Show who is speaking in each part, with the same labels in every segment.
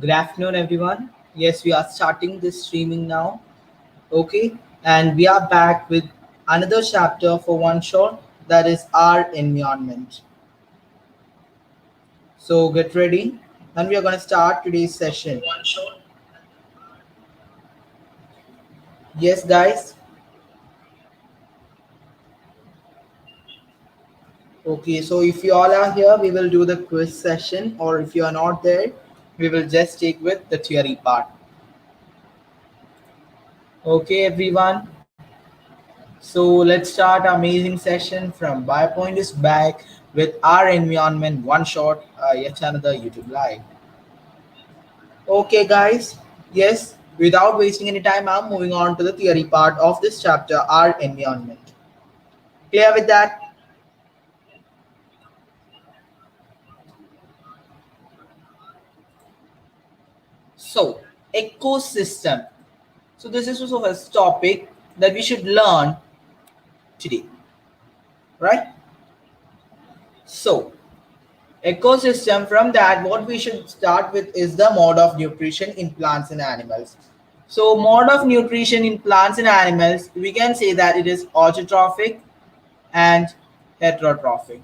Speaker 1: Good afternoon, everyone. Yes, we are starting this streaming now. Okay, and we are back with another chapter for one shot that is our environment. So get ready, and we are going to start today's session. Yes, guys. Okay, so if you all are here, we will do the quiz session, or if you are not there, we will just take with the theory part. Okay, everyone. So let's start our amazing session from Biopoint is back with our environment one shot, yet another YouTube live. Okay, guys. Yes, without wasting any time, I'm moving on to the theory part of this chapter, our environment. Clear with that? So, ecosystem. So this is also a topic that we should learn today, right? So ecosystem, from that what we should start with is the mode of nutrition in plants and animals. So mode of nutrition in plants and animals, we can say that it is autotrophic and heterotrophic.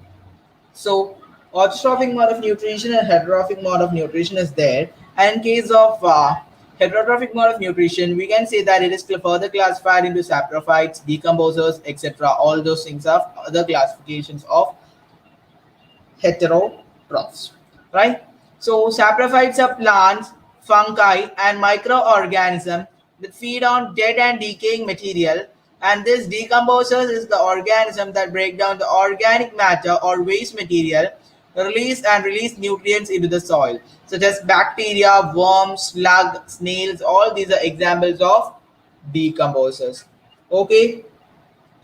Speaker 1: So autotrophic mode of nutrition and heterotrophic mode of nutrition is there, and in case of heterotrophic mode of nutrition, we can say that it is further classified into saprophytes, decomposers, etc. All those things are other classifications of heterotrophs, right? So saprophytes are plants, fungi, and microorganisms that feed on dead and decaying material. And this decomposers is the organism that break down the organic matter or waste material, release nutrients into the soil, such as bacteria, worms, slug, snails. All these are examples of decomposers. Okay.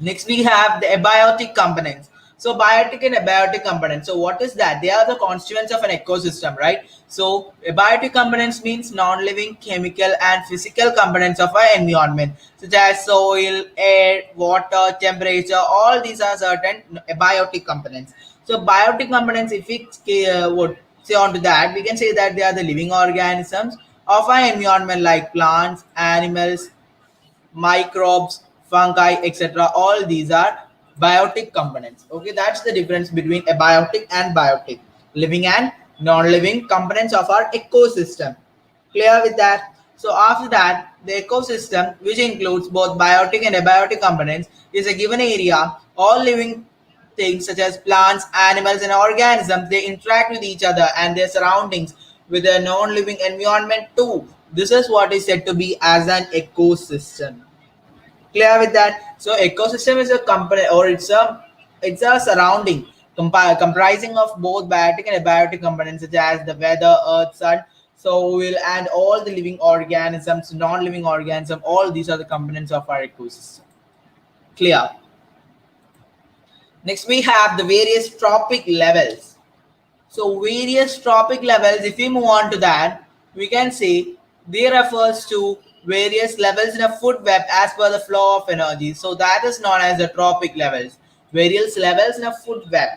Speaker 1: Next, we have the abiotic components. So, biotic and abiotic components. So, what is that? They are the constituents of an ecosystem, right? So, abiotic components means non-living chemical and physical components of our environment, such as soil, air, water, temperature. All these are certain abiotic components. So, biotic components, if we would say onto that, we can say that they are the living organisms of our environment, like plants, animals, microbes, fungi, etc. All these are biotic components. Okay, that's the difference between abiotic and biotic, living and non-living components of our ecosystem. Clear with that? So after that, the ecosystem, which includes both biotic and abiotic components, is a given area. All living things such as plants, animals, and organisms, they interact with each other and their surroundings with a non-living environment too. This is what is said to be as an ecosystem. Clear with that? So ecosystem is a company, or it's a surrounding comprising of both biotic and abiotic components such as the weather, earth, sun, soil, and all the living organisms, non-living organisms. All these are the components of our ecosystem. Clear? Next, we have the various trophic levels. So various trophic levels, if we move on to that, we can say they refers to various levels in a food web as per the flow of energy. So that is known as the trophic levels. Various levels in a food web.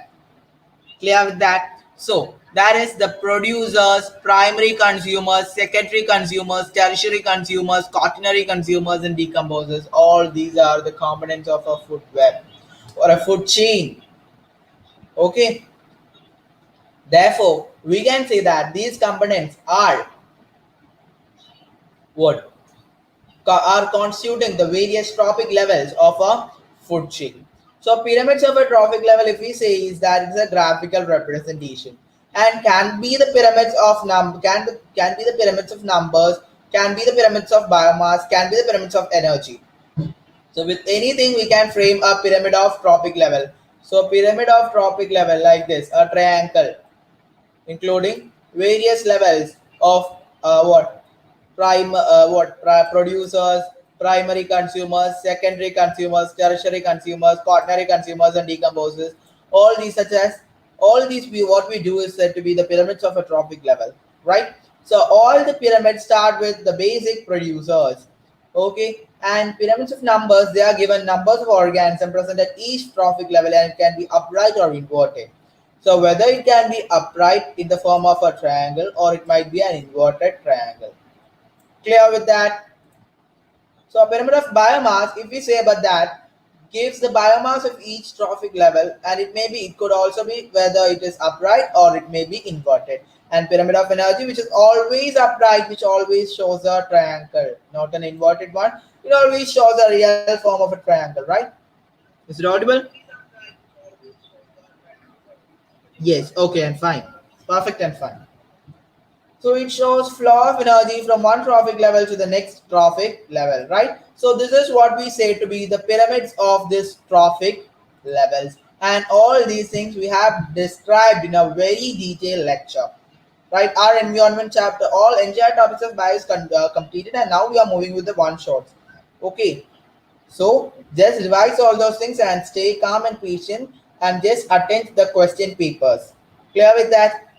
Speaker 1: Clear with that? So that is the producers, primary consumers, secondary consumers, tertiary consumers, quaternary consumers, and decomposers. All these are the components of a food web or a food chain. Okay. Therefore, we can say that these components are what are constituting the various trophic levels of a food chain. So, pyramids of a trophic level, if we say, is that it's a graphical representation, and can be the pyramids of can be the pyramids of numbers, can be the pyramids of biomass, can be the pyramids of energy. So, with anything, we can frame a pyramid of trophic level. So, pyramid of trophic level like this, a triangle including various levels of producers, primary consumers, secondary consumers, tertiary consumers, quaternary consumers, and decomposers. All these such as all these we what we do is said to be the pyramids of a trophic level, right? So all the pyramids start with the basic producers. Okay, and pyramids of numbers, they are given numbers of organisms present at each trophic level and can be upright or inverted. So whether it can be upright in the form of a triangle or it might be an inverted triangle. Clear with that? So a pyramid of biomass, if we say about that, gives the biomass of each trophic level, and it could also be whether it is upright or it may be inverted. And pyramid of energy, which is always upright, which always shows a triangle, not an inverted one. It always shows a real form of a triangle, right? Is it audible? Yes. Okay, and fine. Perfect and fine. So it shows flow of energy from one trophic level to the next trophic level, right? So this is what we say to be the pyramids of this trophic levels. And all these things we have described in a very detailed lecture, right? Our environment chapter, all entire topics of bio is completed, and now we are moving with the one shots. Okay, so just revise all those things and stay calm and patient and just attend the question papers. Clear with that?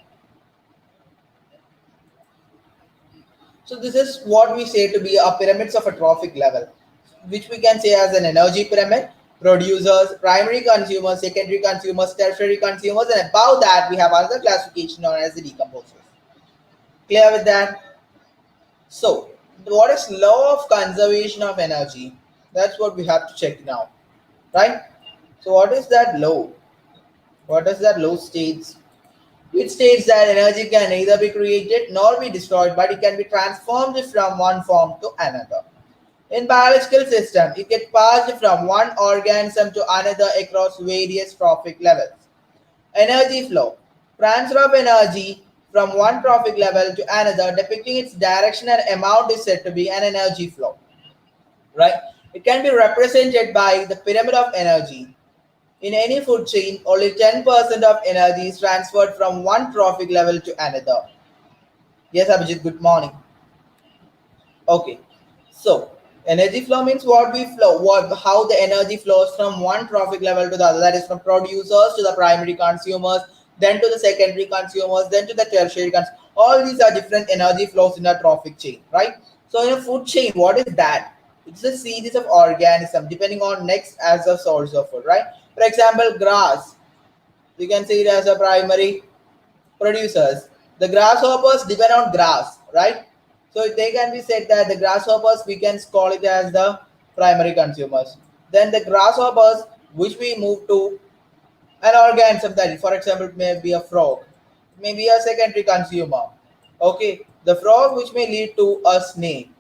Speaker 1: So this is what we say to be a pyramids of a trophic level, which we can say as an energy pyramid, producers, primary consumers, secondary consumers, tertiary consumers, and above that we have another classification known as the decomposers. Clear with that? So what is law of conservation of energy? That's what we have to check now, right? So what is that law? What does that law states? It states that energy can neither be created nor be destroyed, but it can be transformed from one form to another. In biological system, it gets passed from one organism to another across various trophic levels. Energy flow. Transfer of energy from one trophic level to another, depicting its direction and amount, is said to be an energy flow. Right? It can be represented by the pyramid of energy. In any food chain, only 10% of energy is transferred from one trophic level to another. Yes, Abhijit, good morning. Okay. So, energy flow means what we flow, how the energy flows from one trophic level to the other. That is from producers to the primary consumers, then to the secondary consumers, then to the tertiary consumers. All these are different energy flows in a trophic chain, right? So, in a food chain, what is that? It's a series of organisms depending on next as a source of food, right? For example, grass. You can see it as a primary producers. The grasshoppers depend on grass, right? So they can be said that the grasshoppers we can call it as the primary consumers. Then the grasshoppers which we move to an organism that, for example, it may be a frog, it may be a secondary consumer. Okay, the frog which may lead to a snake,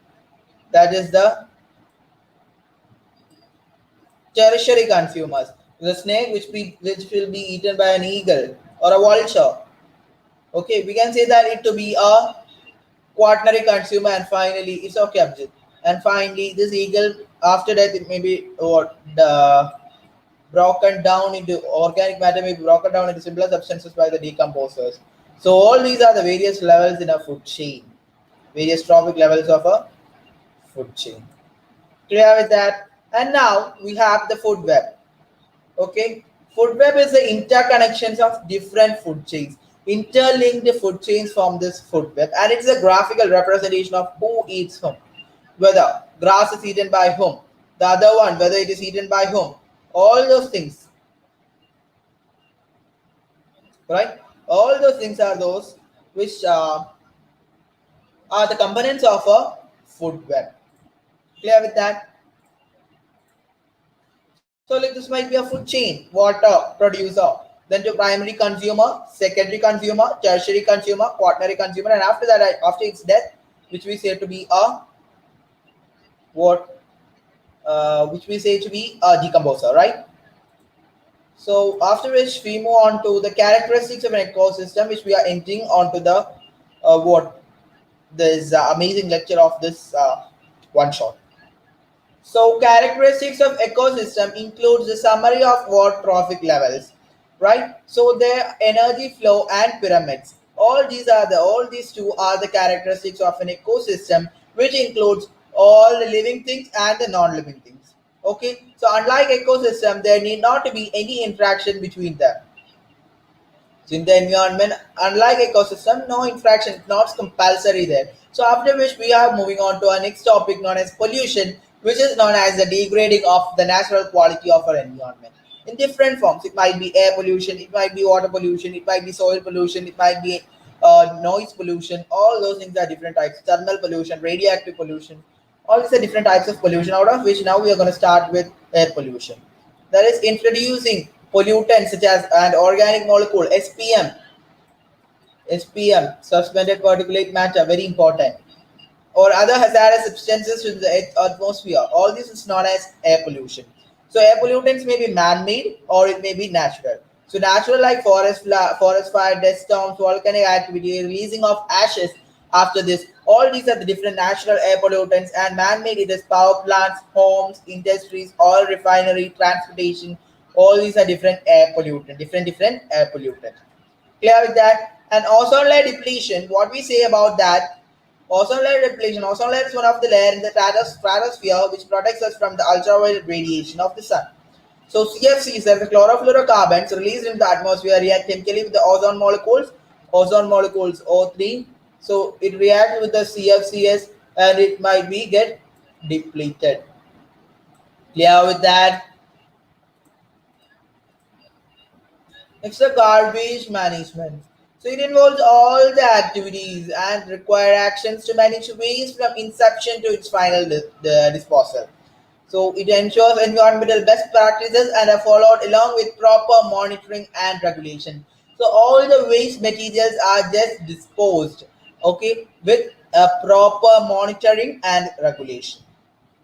Speaker 1: that is the tertiary consumers. The snake which will be eaten by an eagle or a vulture. Okay, we can say that it to be a quaternary consumer, and finally it's okay Abhijit. And finally this eagle after that it may be what broken down into organic matter, may be broken down into simpler substances by the decomposers. So all these are the various levels in a food chain, various trophic levels of a food chain. Clear with that? And now we have the food web. Okay, food web is the interconnections of different food chains. Interlinked food chains form this food web, and it's a graphical representation of who eats whom. Whether grass is eaten by whom, the other one whether it is eaten by whom. All those things, right? All those things are those which are the components of a food web. Clear with that? So like this might be a food chain, water producer, then to primary consumer, secondary consumer, tertiary consumer, quaternary consumer, and after that, after its death, which we say to be a what, which we say to be a decomposer, right? So after which we move on to the characteristics of an ecosystem, which we are entering onto the what this amazing lecture of this one shot. So characteristics of ecosystem includes the summary of what trophic levels, right? So their energy flow and pyramids. All these two are the characteristics of an ecosystem, which includes all the living things and the non-living things. Okay. So unlike ecosystem, there need not to be any interaction between them. So in the environment, unlike ecosystem, no infraction, not compulsory there. So after which we are moving on to our next topic known as pollution, which is known as the degrading of the natural quality of our environment. in different forms. It might be air pollution, it might be water pollution, it might be soil pollution, it might be noise pollution. All those things are different types. Thermal pollution, radioactive pollution. All these are different types of pollution, out of which now we are going to start with air pollution. That is introducing pollutants such as an organic molecule, SPM, suspended particulate matter, very important, or other hazardous substances in the atmosphere. All this is known as air pollution. So air pollutants may be man-made or it may be natural. So natural like forest fire, dust storms, volcanic activity, releasing of ashes after this. All these are the different natural air pollutants, and man-made it is power plants, homes, industries, oil refinery, transportation. All these are different air pollutant, different air pollutant. Clear with that? And ozone layer depletion, what we say about that? Ozone layer depletion. Ozone layer is one of the layer in the stratosphere which protects us from the ultraviolet radiation of the sun. So CFCs, are the chlorofluorocarbons released in the atmosphere, react chemically with the ozone molecules O3. So it reacts with the CFCs and it might be get depleted. Clear with that? It's the garbage management. So it involves all the activities and require actions to manage waste from inception to its final disposal. So it ensures environmental best practices and are followed along with proper monitoring and regulation. So all the waste materials are just disposed, okay, with a proper monitoring and regulation.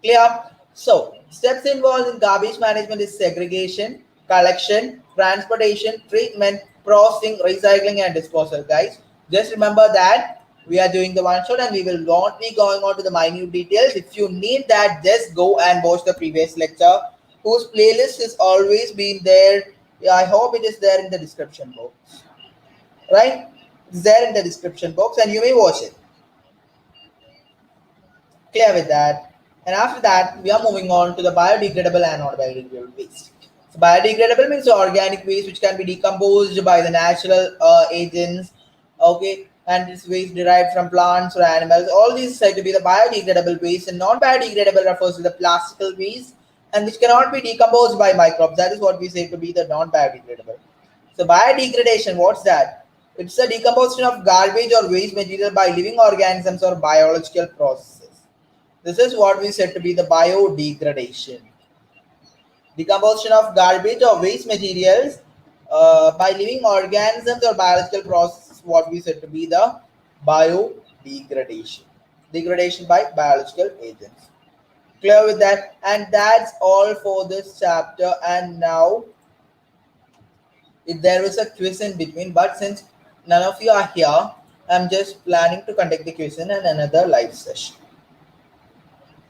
Speaker 1: Clear? So, steps involved in garbage management is segregation, collection, transportation, treatment, processing, recycling, and disposal. Guys, just remember that we are doing the one shot and we will not be going on to the minute details. If you need that, just go and watch the previous lecture, whose playlist has always been there. Yeah, I hope it is there in the description box. Right? It's there in the description box and you may watch it. Clear with that. And after that, we are moving on to the biodegradable and non-biodegradable waste. So biodegradable means organic waste which can be decomposed by the natural agents, okay, and this waste derived from plants or animals. All these said to be the biodegradable waste, and non-biodegradable refers to the plastical waste and which cannot be decomposed by microbes. That is what we say to be the non-biodegradable. So biodegradation, what's that? It's the decomposition of garbage or waste material by living organisms or biological processes. This is what we said to be the biodegradation. Decomposition of garbage or waste materials by living organisms or biological processes, what we said to be the biodegradation. Degradation by biological agents. Clear with that? And that's all for this chapter. And now, if there was a quiz in between, but since none of you are here, I'm just planning to conduct the quiz in another live session.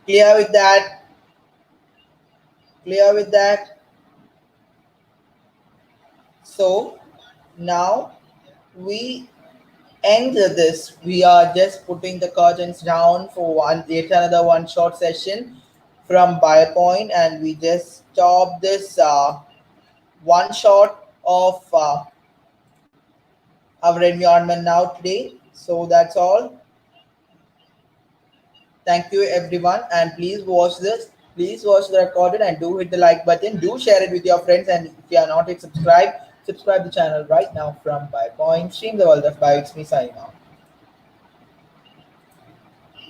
Speaker 1: Clear with that? Clear with that? So now we end this. We are just putting the curtains down for yet another one short session from Biopoint, and we just stop this one shot of our environment now today. So that's all. Thank you everyone, and please watch this. Please watch the recorded and do hit the like button. Do share it with your friends, and if you are not yet subscribed, subscribe the channel right now from Biopoint. Stream the world of bio. It's me signing off.